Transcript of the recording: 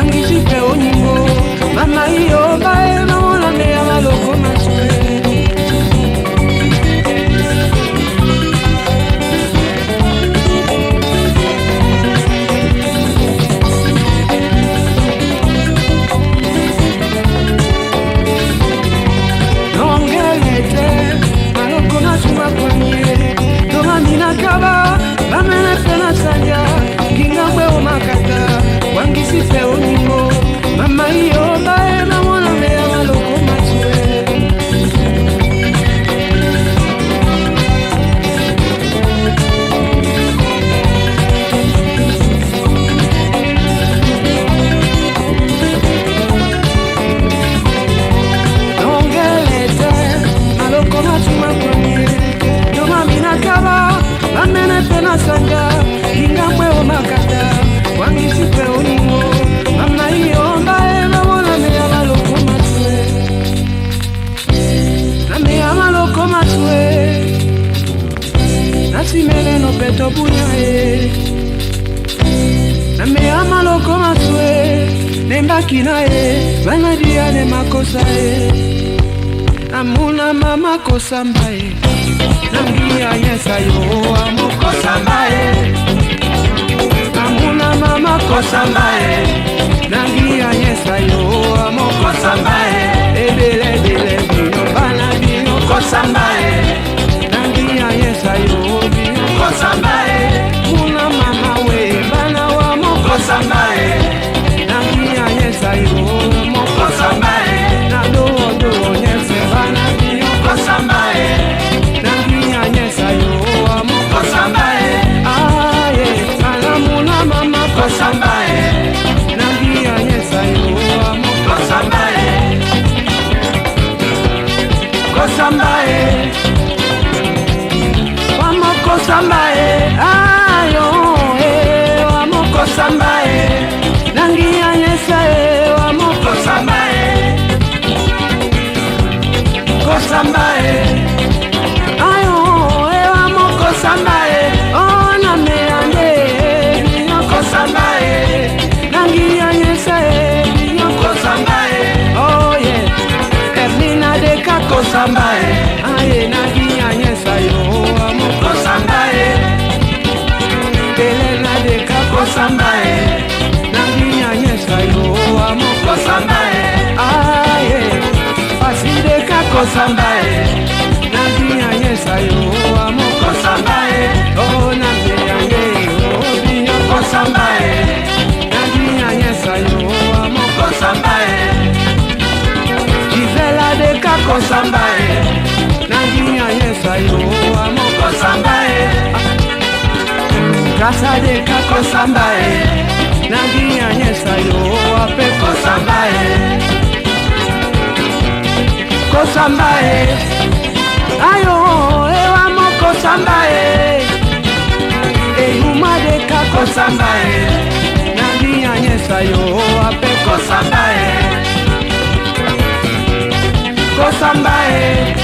wangisi pe onyingo mama iyo bae mamona me amaloko maswe wangisi fe onyingo mama iyo bae mamona me amaloko maswe nongelete maloko matuma kwenye doma minakaba amene pena sanga ingambwe omakata wangisi pe onyingo mama iyo bae mamona me amaloko maswe na me amaloko maswe nasimele no peto bunyae na me amaloko maswe nembaki nae banadia ne makosa amuna mama kosa mbae nangia yesa yo amokosa mbae amuna mama kosa mbae nangia yesa yo amokosa mbae edele dele bino bana bino kosa mbae nangia yesa yo bino kosa mbae muna mama we bana wa mokosa mbae nangia yesa yo amokosa mbae na do yesa bana bino kosa mbae nangia yesa yo amokosa mbae aye alamuna mama kosa mbae nangia yesa yo amokosa mbae kosa mbae wamokosa mbae ayo wamokosa mbae nangia yesa wamokosa mbae kosa mbae ayo wamokosa mbae ona meande bino kosa mbae nangia yesa bino kosa mbae oh yeah Erlina deka kosa mbae aye nangia yesa yo wamokosa mbae Elena deka kosa mbae nangia yesa yo wamokosa mbae aye Pasideka kosa mbae nangia yesa yo wamokosa mbae oh nangiange oh bino kosa mbae nangia yesa yo wamokosa mbae Gisela deka kosa mbae nangia yesa yo wamokosa mbae Grasa deka kosa mbae nangia yesa yo wape kosa mbae kosa mbae ayo ewa mokosa mbae eyuma deka kosa mbae nangia yesa yo wape kosa mbae kosa mbae